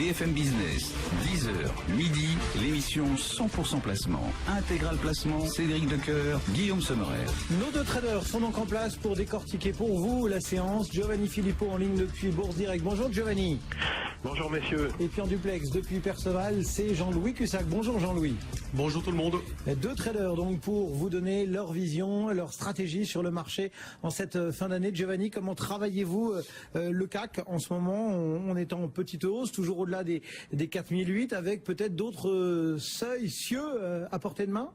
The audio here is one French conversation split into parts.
BFM Business, 10h, midi, l'émission 100% placement. Intégral placement, Cédric Decoeur, Guillaume Sommerer. Nos deux traders sont donc en place pour décortiquer pour vous la séance. Giovanni Filippo en ligne depuis Bourse Direct. Bonjour Giovanni. Bonjour messieurs. Et puis en duplex depuis Perceval, c'est Jean-Louis Cussac. Bonjour Jean-Louis. Bonjour tout le monde. Deux traders donc pour vous donner leur vision, leur stratégie sur le marché en cette fin d'année. Giovanni, comment travaillez-vous le CAC en ce moment? On est en petite hausse, toujours au-delà des 4008, avec peut-être d'autres seuils cieux à portée de main?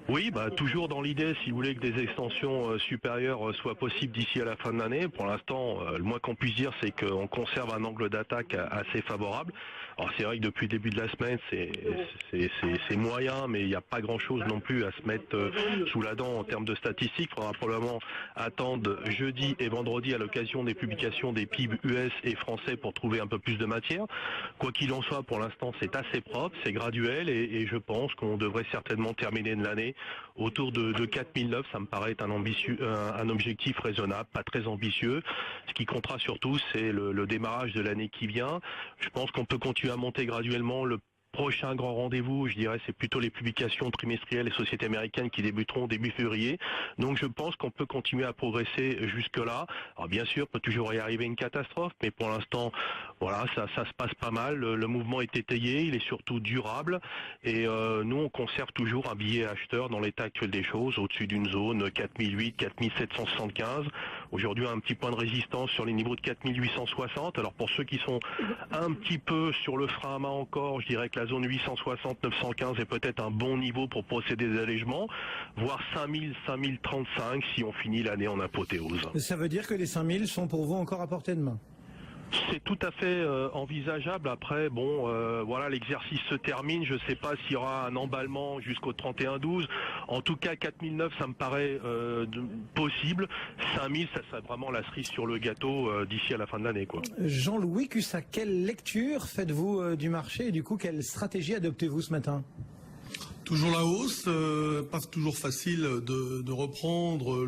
Oui, toujours dans l'idée, si vous voulez, que des extensions supérieures soient possibles d'ici à la fin de l'année. Pour l'instant, le moins qu'on puisse dire, c'est qu'on conserve un angle d'attaque assez favorable. Alors c'est vrai que depuis le début de la semaine, c'est moyen, mais il n'y a pas grand-chose non plus à se mettre sous la dent en termes de statistiques. Il faudra probablement attendre jeudi et vendredi à l'occasion des publications des PIB US et français pour trouver un peu plus de matière. Quoi qu'il en soit, pour l'instant, c'est assez propre, c'est graduel et je pense qu'on devrait certainement terminer de l'année autour de 4009. Ça me paraît être un objectif raisonnable, pas très ambitieux. Ce qui comptera surtout, c'est le démarrage de l'année qui vient. Je pense qu'on peut continuer à monter graduellement. Le prochain grand rendez-vous, je dirais, c'est plutôt les publications trimestrielles des sociétés américaines qui débuteront début février. Donc je pense qu'on peut continuer à progresser jusque-là. Alors bien sûr, peut toujours y arriver une catastrophe, mais pour l'instant, voilà, ça se passe pas mal. Le mouvement est étayé, il est surtout durable. Et nous, on conserve toujours un billet acheteur dans l'état actuel des choses, au-dessus d'une zone 4008, 4775. Aujourd'hui, un petit point de résistance sur les niveaux de 4860. Alors pour ceux qui sont un petit peu sur le frein à main encore, je dirais que la zone 860-915 est peut-être un bon niveau pour procéder des allègements, voire 5000, 5035 si on finit l'année en apothéose. Ça veut dire que les 5000 sont pour vous encore à portée de main? C'est tout à fait envisageable. Après, voilà, l'exercice se termine. Je ne sais pas s'il y aura un emballement jusqu'au 31-12. En tout cas, 4009, ça me paraît possible. 5000, ça serait vraiment la cerise sur le gâteau d'ici à la fin de l'année, quoi. Jean-Louis Cussac, quelle lecture faites-vous du marché et du coup, quelle stratégie adoptez-vous ce matin? Toujours la hausse, pas toujours facile de reprendre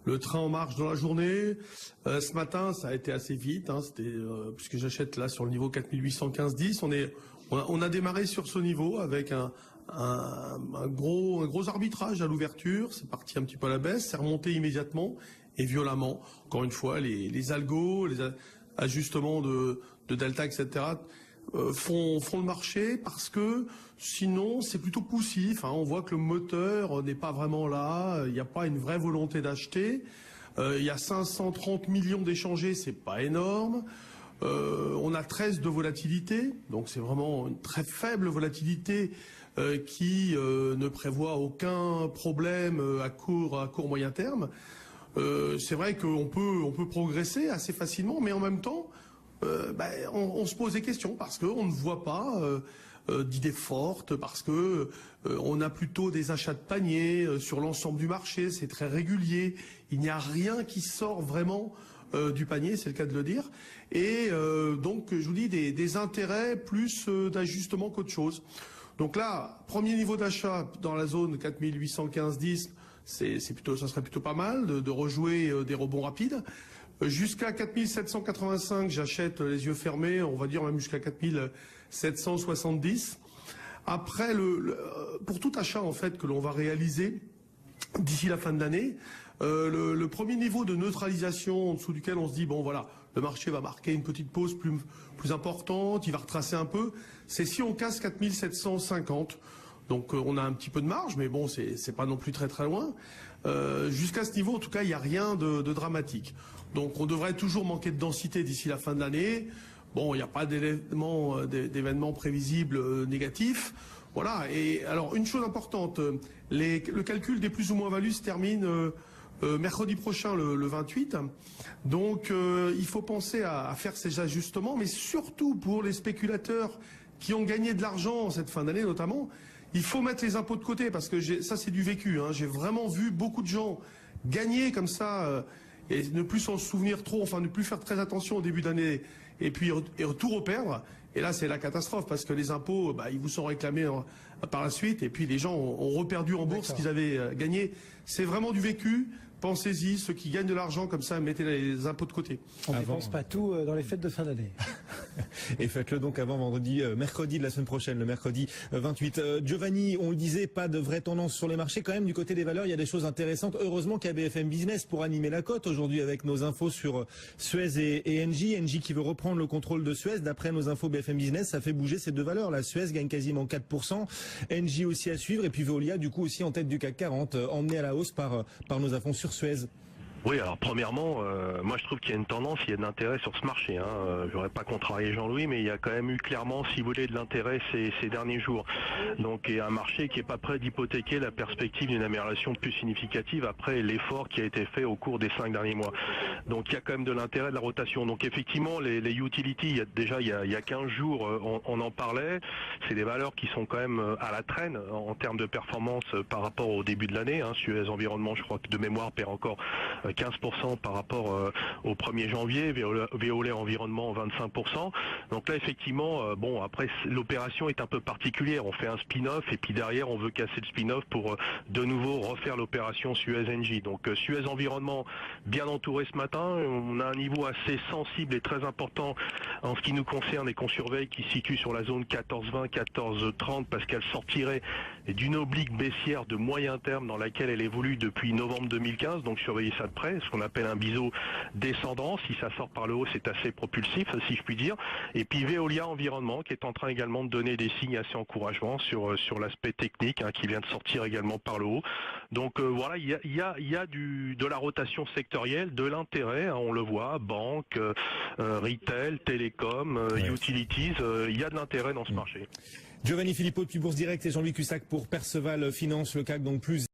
le train en marche dans la journée. Ce matin, ça a été assez vite, c'était puisque j'achète là sur le niveau 4815-10. On a démarré sur ce niveau avec un gros arbitrage à l'ouverture. C'est parti un petit peu à la baisse, c'est remonté immédiatement et violemment. Encore une fois, les algos, les ajustements de delta, etc. Font le marché parce que sinon c'est plutôt poussif. On voit que le moteur n'est pas vraiment là, il n'y a pas une vraie volonté d'acheter. Il y a 530 millions d'échangés, c'est pas énorme. On a 13 de volatilité, donc c'est vraiment une très faible volatilité qui ne prévoit aucun problème à court moyen terme. C'est vrai qu'on peut progresser assez facilement, mais en même temps on se pose des questions parce qu'on ne voit pas d'idées fortes, parce que on a plutôt des achats de panier sur l'ensemble du marché, c'est très régulier, il n'y a rien qui sort vraiment du panier, c'est le cas de le dire, et donc je vous dis des intérêts plus d'ajustement qu'autre chose. Donc là, premier niveau d'achat dans la zone 4815-10, ça serait plutôt pas mal de rejouer des rebonds rapides. Jusqu'à 4785, j'achète les yeux fermés, on va dire même jusqu'à 4770. Après, pour tout achat en fait que l'on va réaliser d'ici la fin de l'année, le premier niveau de neutralisation en dessous duquel on se dit bon voilà, le marché va marquer une petite pause plus importante, il va retracer un peu, c'est si on casse 4750. Donc on a un petit peu de marge, mais bon, c'est pas non plus très très loin. Jusqu'à ce niveau, en tout cas, il n'y a rien de dramatique. Donc on devrait toujours manquer de densité d'ici la fin de l'année. Bon, il n'y a pas d'événements prévisibles négatifs. Voilà. Et alors, une chose importante, le calcul des plus ou moins values se termine mercredi prochain, le 28. Donc il faut penser à faire ces ajustements, mais surtout pour les spéculateurs qui ont gagné de l'argent cette fin d'année notamment, il faut mettre les impôts de côté parce que ça c'est du vécu. J'ai vraiment vu beaucoup de gens gagner comme ça et ne plus s'en souvenir trop, enfin ne plus faire très attention au début d'année et puis tout reperdre. Et là c'est la catastrophe parce que les impôts, ils vous sont réclamés par la suite et puis les gens ont reperdu en bourse ce qu'ils avaient gagné. C'est vraiment du vécu. Pensez-y, ceux qui gagnent de l'argent comme ça, mettez les impôts de côté. On ne dépense pas tout dans les fêtes de fin d'année. Et faites-le donc avant mercredi de la semaine prochaine, le mercredi 28. Giovanni, on le disait, pas de vraie tendance sur les marchés. Quand même, du côté des valeurs, il y a des choses intéressantes. Heureusement qu'il y a BFM Business pour animer la cote aujourd'hui avec nos infos sur Suez et Engie. Engie qui veut reprendre le contrôle de Suez. D'après nos infos BFM Business, ça fait bouger ces deux valeurs. La Suez gagne quasiment 4%. Engie aussi à suivre. Et puis Veolia, du coup, aussi en tête du CAC 40, emmené à la hausse par nos infos sur Suez. Oui, alors premièrement, moi je trouve qu'il y a une tendance, il y a de l'intérêt sur ce marché. J'aurais pas contrarié Jean-Louis, mais il y a quand même eu clairement, si vous voulez, de l'intérêt ces derniers jours. Donc il y a un marché qui est pas prêt d'hypothéquer la perspective d'une amélioration plus significative après l'effort qui a été fait au cours des 5 derniers mois. Donc il y a quand même de l'intérêt de la rotation. Donc effectivement, les utilities, il y a 15 jours, on en parlait. C'est des valeurs qui sont quand même à la traîne en termes de performance par rapport au début de l'année. Suez Environnement, je crois que de mémoire perd encore 15% par rapport au 1er janvier, Veolia Environnement 25%. Donc là effectivement, après l'opération est un peu particulière, on fait un spin-off et puis derrière on veut casser le spin-off pour de nouveau refaire l'opération Suez Engie. Donc Suez Environnement bien entouré ce matin, on a un niveau assez sensible et très important en ce qui nous concerne et qu'on surveille qui se situe sur la zone 14,20, 14,30 parce qu'elle sortirait d'une oblique baissière de moyen terme dans laquelle elle évolue depuis novembre 2015, donc surveillez ça de près, ce qu'on appelle un biseau descendant. Si ça sort par le haut, c'est assez propulsif, si je puis dire. Et puis Veolia Environnement, qui est en train également de donner des signes assez encourageants sur l'aspect technique, qui vient de sortir également par le haut. Donc voilà, il y a de la rotation sectorielle, de l'intérêt, on le voit, banque, retail, télécom, utilities, il y a de l'intérêt dans ce marché. Giovanni Filippo depuis Bourse Direct et Jean-Louis Cussac pour Perceval Finance, le CAC donc plus